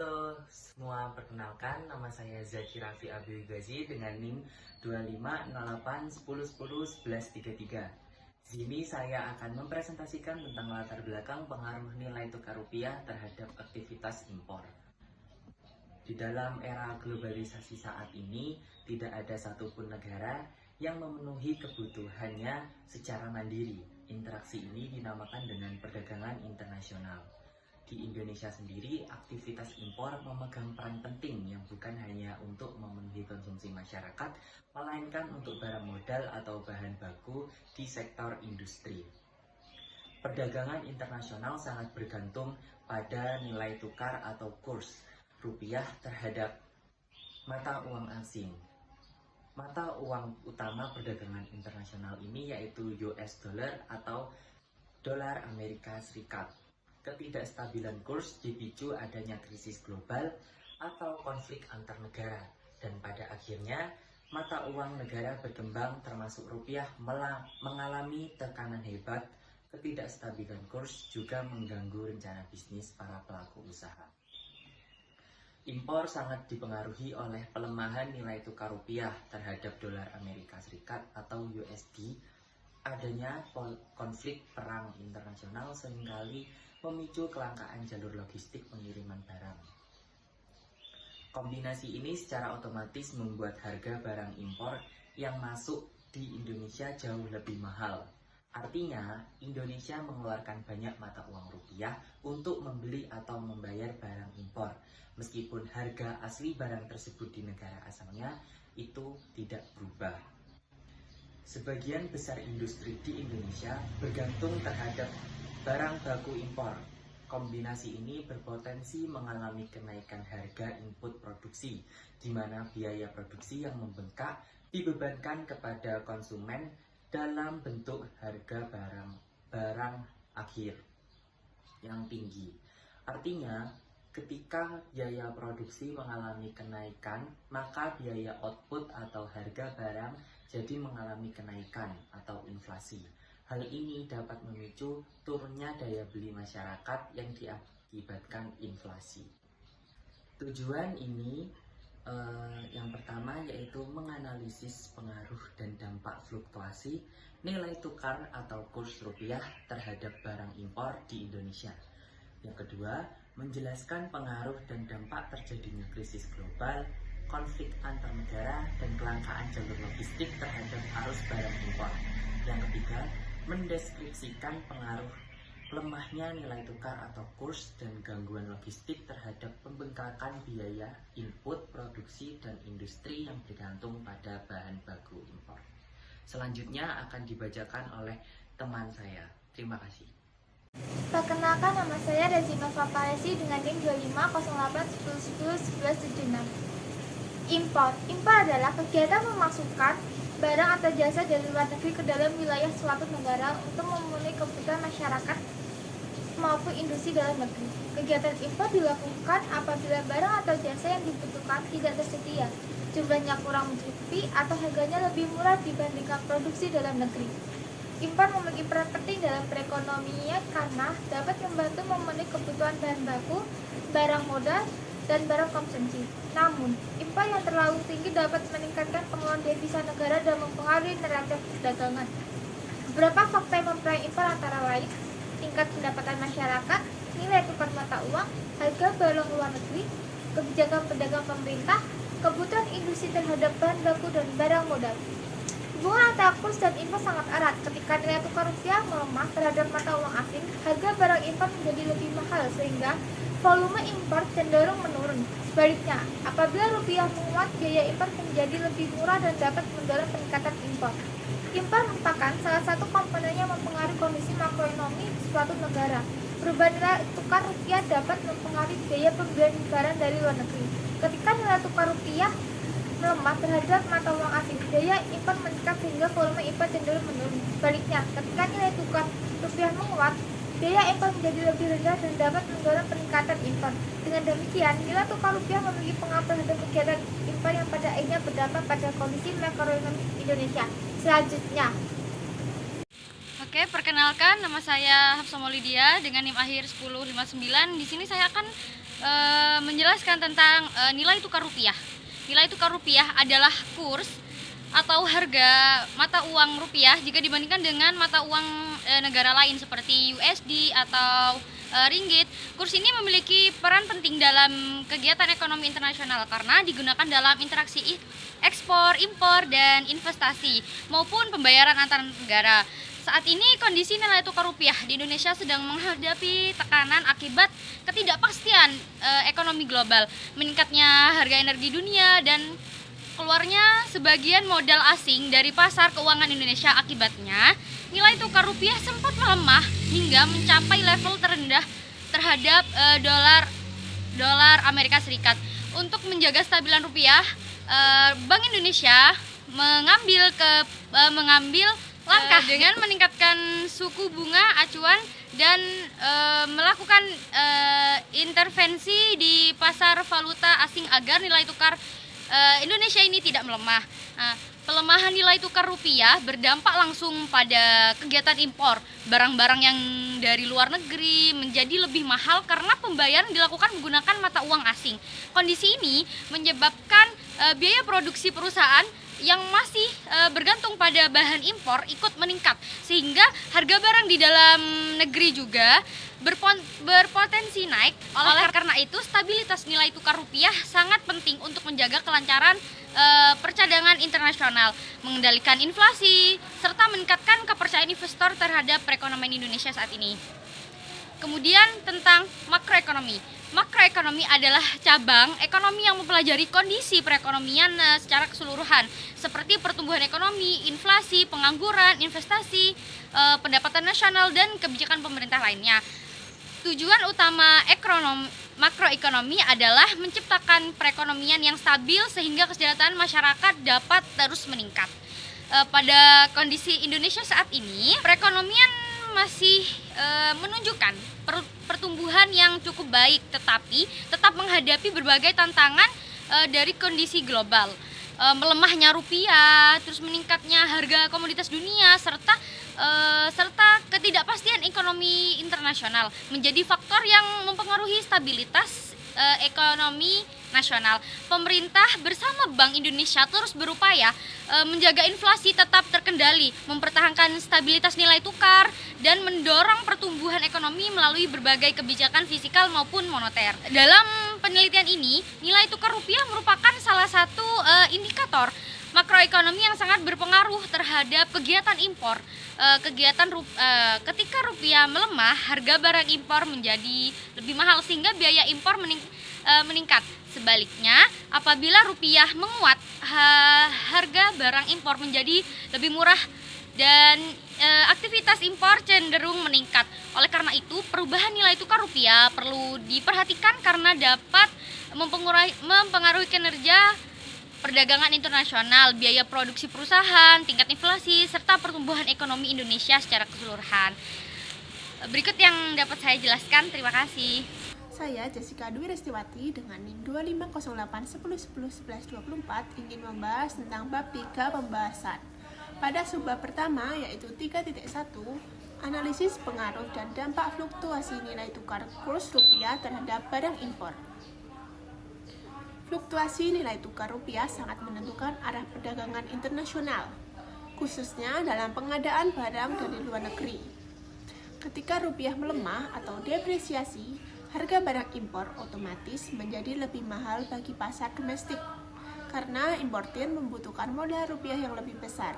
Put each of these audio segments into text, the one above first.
Halo semua, perkenalkan nama saya Zaki Raffi Abdul Ghazi dengan NIM 250810101133. Di sini saya akan mempresentasikan tentang latar belakang pengaruh nilai tukar rupiah terhadap aktivitas impor. Di dalam era globalisasi saat ini, tidak ada satupun negara yang memenuhi kebutuhannya secara mandiri. Interaksi ini dinamakan dengan perdagangan internasional. Di Indonesia sendiri, aktivitas impor memegang peran penting yang bukan hanya untuk memenuhi konsumsi masyarakat, melainkan untuk barang modal atau bahan baku di sektor industri. Perdagangan internasional sangat bergantung pada nilai tukar atau kurs rupiah terhadap mata uang asing. Mata uang utama perdagangan internasional ini yaitu US dollar atau dolar Amerika Serikat. Ketidakstabilan kurs dipicu adanya krisis global atau konflik antar negara, dan pada akhirnya mata uang negara berkembang termasuk rupiah mengalami tekanan hebat. Ketidakstabilan kurs juga mengganggu rencana bisnis para pelaku usaha. Impor sangat dipengaruhi oleh pelemahan nilai tukar rupiah terhadap dolar Amerika Serikat atau USD. Adanya konflik perang internasional seringkali memicu kelangkaan jalur logistik pengiriman barang. Kombinasi ini secara otomatis membuat harga barang impor yang masuk di Indonesia jauh lebih mahal. Artinya, Indonesia mengeluarkan banyak mata uang rupiah untuk membeli atau membayar barang impor, meskipun harga asli barang tersebut di negara asalnya itu tidak berubah. Sebagian besar industri di Indonesia bergantung terhadap barang baku impor. Kombinasi ini berpotensi mengalami kenaikan harga input produksi, di mana biaya produksi yang membengkak dibebankan kepada konsumen dalam bentuk harga barang akhir yang tinggi. Artinya, ketika biaya produksi mengalami kenaikan, maka biaya output atau harga barang jadi mengalami kenaikan atau inflasi. Hal ini dapat memicu turunnya daya beli masyarakat yang diakibatkan inflasi. Tujuan ini yang pertama yaitu menganalisis pengaruh dan dampak fluktuasi nilai tukar atau kurs rupiah terhadap barang impor di Indonesia. Yang kedua, menjelaskan pengaruh dan dampak terjadinya krisis global, konflik antar negara, dan kelangkaan jalur logistik terhadap arus barang impor. Yang ketiga, mendeskripsikan pengaruh lemahnya nilai tukar atau kurs dan gangguan logistik terhadap pembengkakan biaya input produksi dan industri yang bergantung pada bahan baku impor. Selanjutnya akan dibacakan oleh teman saya. Terima kasih. Perkenalkan, nama saya Rezina Faparesi dengan NIM 250810101176. Impor adalah kegiatan memasukkan barang atau jasa dari luar negeri ke dalam wilayah suatu negara untuk memenuhi kebutuhan masyarakat maupun industri dalam negeri. Kegiatan impor dilakukan apabila barang atau jasa yang dibutuhkan tidak tersedia, jumlahnya kurang mencukupi, atau harganya lebih murah dibandingkan produksi dalam negeri. Impor memiliki peran penting dalam perekonomian karena dapat membantu memenuhi kebutuhan bahan baku, barang modal, dan barang konsumsi. Namun, impor yang terlalu tinggi dapat meningkatkan pengeluaran devisa negara dan mempengaruhi neraca perdagangan. Beberapa faktor yang mempengaruhi impor antara lain tingkat pendapatan masyarakat, nilai tukar mata uang, harga barang luar negeri, kebijakan pedagang pemerintah, kebutuhan industri terhadap bahan baku dan barang modal. Hubungan antara kurs dan impor sangat erat. Ketika nilai tukar rupiah melemah terhadap mata uang asing, harga barang impor menjadi lebih mahal sehingga volume impor cenderung menurun. Sebaliknya, apabila rupiah menguat, biaya impor menjadi lebih murah dan dapat mendorong peningkatan impor. Impor merupakan salah satu komponen yang mempengaruhi kondisi makroekonomi suatu negara. Perubahan nilai tukar rupiah dapat mempengaruhi biaya pembelian barang dari luar negeri. Ketika nilai tukar rupiah melemah terhadap mata uang asing, biaya impor meningkat sehingga volume impor cenderung menurun. Sebaliknya, ketika nilai tukar rupiah menguat, biaya impor menjadi lebih rendah dan dapat mendorong peningkatan impor. Dengan demikian, nilai tukar rupiah memiliki pengaruh terhadap kegiatan impor yang pada akhirnya berdampak pada kondisi makroekonomi Indonesia. Selanjutnya, Oke, perkenalkan, nama saya Hafsa Maulidia dengan NIM akhir 1059. Di sini saya akan menjelaskan menjelaskan tentang nilai tukar rupiah. Nilai tukar rupiah adalah kurs atau harga mata uang rupiah jika dibandingkan dengan mata uang negara lain seperti USD atau ringgit. Kurs ini memiliki peran penting dalam kegiatan ekonomi internasional karena digunakan dalam interaksi ekspor, impor, dan investasi maupun pembayaran antar negara. Saat ini kondisi nilai tukar rupiah di Indonesia sedang menghadapi tekanan akibat ketidakpastian ekonomi global, meningkatnya harga energi dunia, dan keluarnya sebagian modal asing dari pasar keuangan Indonesia. Akibatnya, nilai tukar rupiah sempat melemah hingga mencapai level terendah terhadap dolar Amerika Serikat. Untuk menjaga stabilan rupiah, Bank Indonesia mengambil langkah dengan meningkatkan suku bunga acuan dan melakukan intervensi di pasar valuta asing agar nilai tukar Indonesia ini tidak melemah. Pelemahan nilai tukar rupiah berdampak langsung pada kegiatan impor. Barang-barang yang dari luar negeri menjadi lebih mahal karena pembayaran dilakukan menggunakan mata uang asing. Kondisi ini menyebabkan biaya produksi perusahaan yang masih bergantung pada bahan impor ikut meningkat, sehingga harga barang di dalam negeri juga berpotensi naik. Oleh karena itu, stabilitas nilai tukar rupiah sangat penting untuk menjaga kelancaran percadangan internasional, mengendalikan inflasi, serta meningkatkan kepercayaan investor terhadap perekonomian Indonesia saat ini. Kemudian tentang makroekonomi. Makroekonomi adalah cabang ekonomi yang mempelajari kondisi perekonomian secara keseluruhan, seperti pertumbuhan ekonomi, inflasi, pengangguran, investasi, pendapatan nasional, dan kebijakan pemerintah lainnya. Tujuan utama makroekonomi adalah menciptakan perekonomian yang stabil sehingga kesejahteraan masyarakat dapat terus meningkat. Pada kondisi Indonesia saat ini, perekonomian masih menunjukkan pertumbuhan yang cukup baik, tetapi tetap menghadapi berbagai tantangan dari kondisi global. Melemahnya rupiah, terus meningkatnya harga komoditas dunia, serta ketidakpastian ekonomi internasional menjadi faktor yang mempengaruhi stabilitas ekonomi nasional. Pemerintah bersama Bank Indonesia terus berupaya menjaga inflasi tetap terkendali, mempertahankan stabilitas nilai tukar, dan mendorong pertumbuhan ekonomi melalui berbagai kebijakan fiskal maupun moneter. Dalam penelitian ini, nilai tukar rupiah merupakan salah satu indikator makroekonomi yang sangat berpengaruh terhadap kegiatan impor. Ketika rupiah melemah, harga barang impor menjadi lebih mahal sehingga biaya impor meningkat. Sebaliknya, apabila rupiah menguat, harga barang impor menjadi lebih murah dan aktivitas impor cenderung meningkat. Oleh karena itu, perubahan nilai tukar rupiah perlu diperhatikan karena dapat mempengaruhi kinerja perdagangan internasional, biaya produksi perusahaan, tingkat inflasi, serta pertumbuhan ekonomi Indonesia secara keseluruhan. Berikut yang dapat saya jelaskan. Terima kasih. Saya Jessica Dwi Restiwati dengan NIM 250810111124 ingin membahas tentang bab 3 pembahasan. Pada subbab pertama yaitu 3.1, analisis pengaruh dan dampak fluktuasi nilai tukar kurs rupiah terhadap barang impor. Fluktuasi nilai tukar rupiah sangat menentukan arah perdagangan internasional, khususnya dalam pengadaan barang dari luar negeri. Ketika rupiah melemah atau depresiasi, harga barang impor otomatis menjadi lebih mahal bagi pasar domestik karena importir membutuhkan modal rupiah yang lebih besar.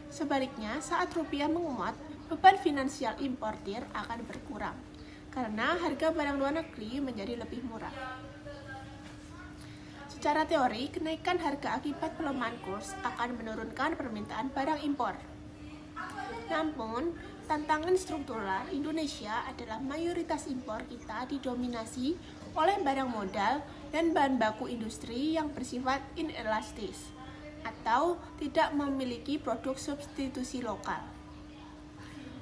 Sebaliknya, saat rupiah menguat, beban finansial importir akan berkurang karena harga barang luar negeri menjadi lebih murah. Secara teori, kenaikan harga akibat pelemahan kurs akan menurunkan permintaan barang impor. Namun, tantangan struktural Indonesia adalah mayoritas impor kita didominasi oleh barang modal dan bahan baku industri yang bersifat inelastis atau tidak memiliki produk substitusi lokal.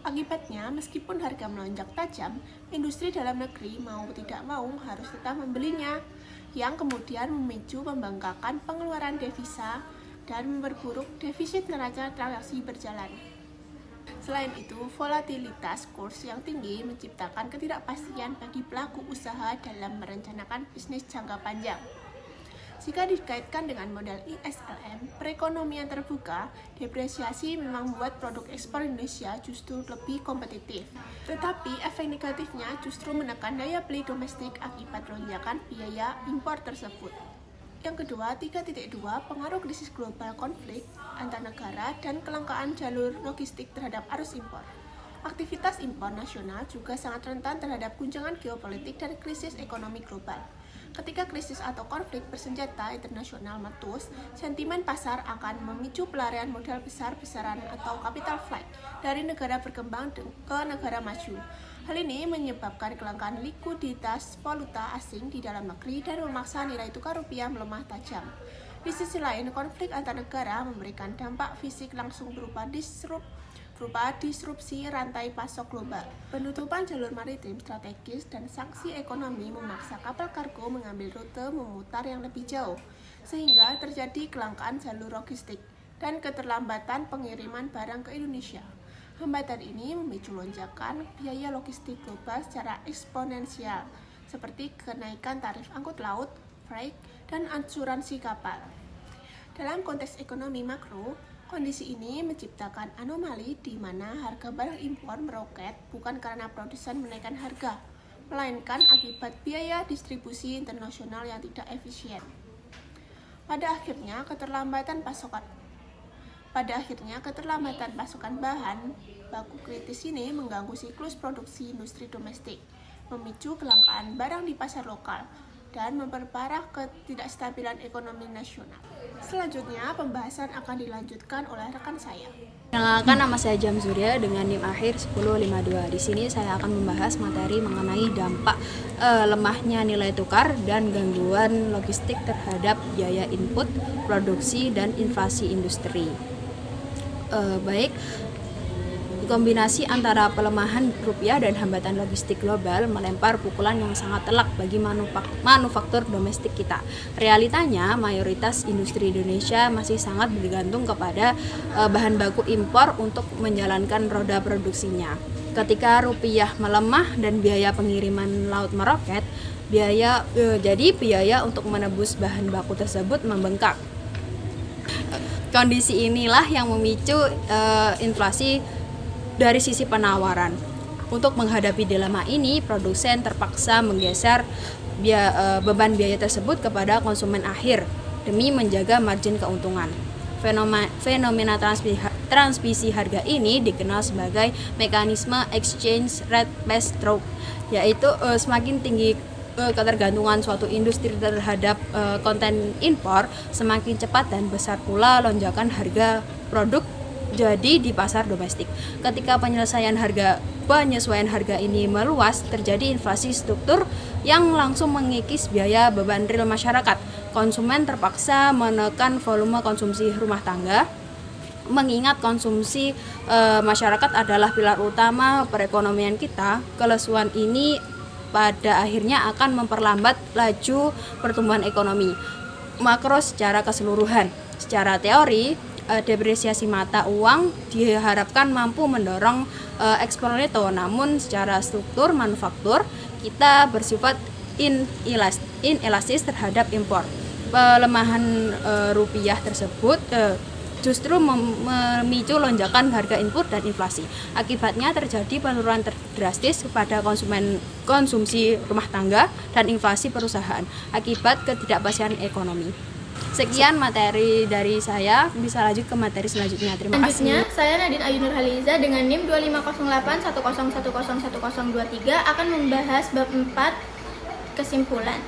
Akibatnya, meskipun harga melonjak tajam, industri dalam negeri mau tidak mau harus tetap membelinya, yang kemudian memicu pembengkakan pengeluaran devisa dan memperburuk defisit neraca transaksi berjalan. Selain itu, volatilitas kurs yang tinggi menciptakan ketidakpastian bagi pelaku usaha dalam merencanakan bisnis jangka panjang. Jika dikaitkan dengan model ISLM, perekonomian terbuka, depresiasi memang membuat produk ekspor Indonesia justru lebih kompetitif. Tetapi efek negatifnya justru menekan daya beli domestik akibat lonjakan biaya impor tersebut. Yang kedua, 3.2, pengaruh krisis global konflik antar negara dan kelangkaan jalur logistik terhadap arus impor. Aktivitas impor nasional juga sangat rentan terhadap guncangan geopolitik dan krisis ekonomi global. Ketika krisis atau konflik bersenjata internasional meletus, sentimen pasar akan memicu pelarian modal besar-besaran atau capital flight dari negara berkembang ke negara maju. Hal ini menyebabkan kelangkaan likuiditas valuta asing di dalam negeri dan memaksa nilai tukar rupiah melemah tajam. Di sisi lain, konflik antar negara memberikan dampak fisik langsung berupa disrupsi rantai pasok global, penutupan jalur maritim strategis, dan sanksi ekonomi memaksa kapal kargo mengambil rute memutar yang lebih jauh, sehingga terjadi kelangkaan jalur logistik dan keterlambatan pengiriman barang ke Indonesia. Hambatan ini memicu lonjakan biaya logistik global secara eksponensial, seperti kenaikan tarif angkut laut, freight, dan asuransi kapal. Dalam konteks ekonomi makro, kondisi ini menciptakan anomali di mana harga barang impor meroket bukan karena produsen menaikkan harga, melainkan akibat biaya distribusi internasional yang tidak efisien. Pada akhirnya, keterlambatan pasokan bahan baku kritis ini mengganggu siklus produksi industri domestik, memicu kelangkaan barang di pasar lokal, dan memperparah ketidakstabilan ekonomi nasional. Selanjutnya, pembahasan akan dilanjutkan oleh rekan saya. Perkenalkan, nama saya Jam Surya dengan NIM akhir 1052. Di sini saya akan membahas materi mengenai dampak lemahnya nilai tukar dan gangguan logistik terhadap biaya input, produksi, dan inflasi industri. Kombinasi antara pelemahan rupiah dan hambatan logistik global melempar pukulan yang sangat telak bagi manufaktur domestik kita. Realitanya, mayoritas industri Indonesia masih sangat bergantung kepada bahan baku impor untuk menjalankan roda produksinya. Ketika rupiah melemah dan biaya pengiriman laut meroket, biaya untuk menebus bahan baku tersebut membengkak. Kondisi inilah yang memicu inflasi dari sisi penawaran. Untuk menghadapi dilema ini, produsen terpaksa menggeser beban biaya tersebut kepada konsumen akhir demi menjaga margin keuntungan. Fenomena transmisi harga ini dikenal sebagai mekanisme exchange rate pass-through, yaitu semakin tinggi ketergantungan suatu industri terhadap konten impor, semakin cepat dan besar pula lonjakan harga produk jadi di pasar domestik. Ketika penyesuaian harga ini meluas, terjadi inflasi struktur yang langsung mengikis biaya beban real masyarakat. Konsumen terpaksa menekan volume konsumsi rumah tangga, mengingat konsumsi masyarakat adalah pilar utama perekonomian kita. Kelesuan ini pada akhirnya akan memperlambat laju pertumbuhan ekonomi makro secara keseluruhan. Secara teori, depresiasi mata uang diharapkan mampu mendorong ekspor neto, namun secara struktur manufaktur kita bersifat inelastis terhadap impor. Pelemahan rupiah tersebut justru memicu lonjakan harga input dan inflasi. Akibatnya terjadi penurunan drastis pada konsumsi rumah tangga dan inflasi perusahaan akibat ketidakpastian ekonomi. Sekian materi dari saya, bisa lanjut ke materi selanjutnya. Terima kasih. Selanjutnya, saya Nadine Ayu Nurhaliza dengan NIM 250810101023 akan membahas bab 4 kesimpulan.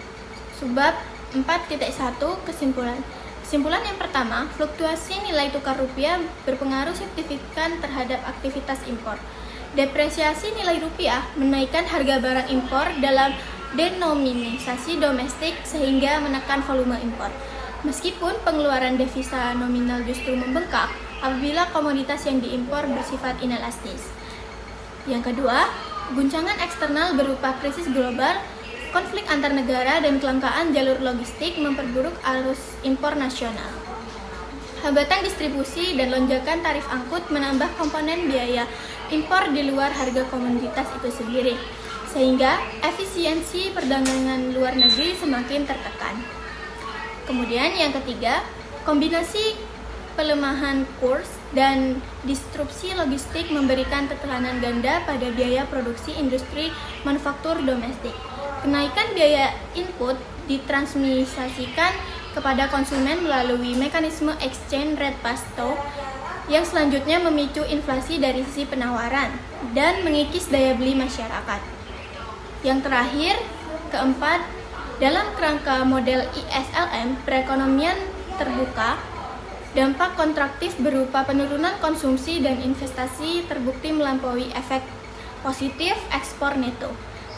Subbab 4.1 kesimpulan. Kesimpulan yang pertama, fluktuasi nilai tukar rupiah berpengaruh signifikan terhadap aktivitas impor. Depresiasi nilai rupiah menaikkan harga barang impor dalam denominasi domestik sehingga menekan volume impor. Meskipun pengeluaran devisa nominal justru membengkak apabila komoditas yang diimpor bersifat inelastis. Yang kedua, guncangan eksternal berupa krisis global, konflik antar negara, dan kelangkaan jalur logistik memperburuk arus impor nasional. Hambatan distribusi dan lonjakan tarif angkut menambah komponen biaya impor di luar harga komoditas itu sendiri, sehingga efisiensi perdagangan luar negeri semakin tertekan. Kemudian yang ketiga, kombinasi pelemahan kurs dan disrupsi logistik memberikan tekanan ganda pada biaya produksi industri manufaktur domestik. Kenaikan biaya input ditransmisikan kepada konsumen melalui mekanisme exchange rate pass-through yang selanjutnya memicu inflasi dari sisi penawaran dan mengikis daya beli masyarakat. Yang terakhir, keempat, dalam kerangka model ISLM, perekonomian terbuka, dampak kontraktif berupa penurunan konsumsi dan investasi terbukti melampaui efek positif ekspor neto.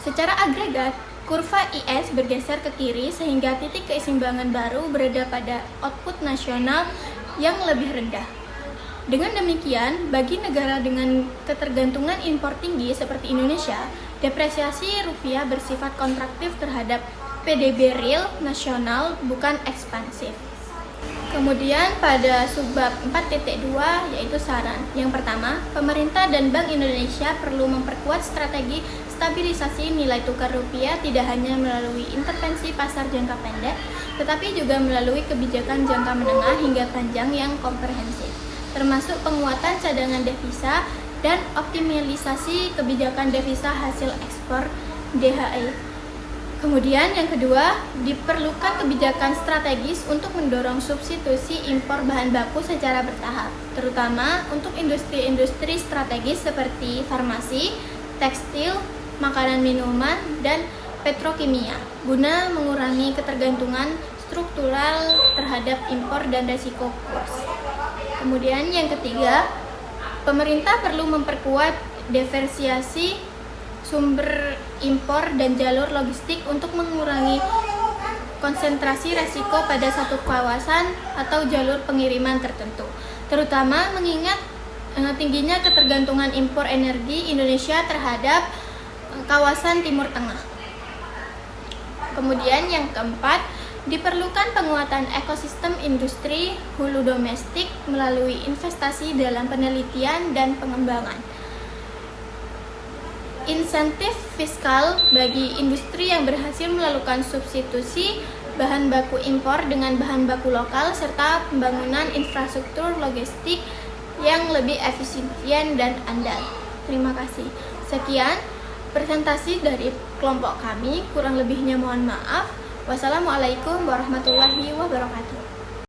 Secara agregat, kurva IS bergeser ke kiri sehingga titik keseimbangan baru berada pada output nasional yang lebih rendah. Dengan demikian, bagi negara dengan ketergantungan impor tinggi seperti Indonesia, depresiasi rupiah bersifat kontraktif terhadap PDB real nasional, bukan ekspansif. Kemudian pada subbab 4.2 yaitu saran. Yang pertama, pemerintah dan Bank Indonesia perlu memperkuat strategi stabilisasi nilai tukar rupiah tidak hanya melalui intervensi pasar jangka pendek, tetapi juga melalui kebijakan jangka menengah hingga panjang yang komprehensif, termasuk penguatan cadangan devisa dan optimalisasi kebijakan devisa hasil ekspor DHE. Kemudian yang kedua, diperlukan kebijakan strategis untuk mendorong substitusi impor bahan baku secara bertahap, terutama untuk industri-industri strategis seperti farmasi, tekstil, makanan minuman, dan petrokimia, guna mengurangi ketergantungan struktural terhadap impor dan resiko kurs. Kemudian yang ketiga, pemerintah perlu memperkuat diversifikasi sumber impor dan jalur logistik untuk mengurangi konsentrasi resiko pada satu kawasan atau jalur pengiriman tertentu, terutama mengingat tingginya ketergantungan impor energi Indonesia terhadap kawasan Timur Tengah. Kemudian yang keempat, diperlukan penguatan ekosistem industri hulu domestik melalui investasi dalam penelitian dan pengembangan. Insentif fiskal bagi industri yang berhasil melakukan substitusi bahan baku impor dengan bahan baku lokal serta pembangunan infrastruktur logistik yang lebih efisien dan andal. Terima kasih. Sekian presentasi dari kelompok kami, kurang lebihnya mohon maaf. Wassalamualaikum warahmatullahi wabarakatuh.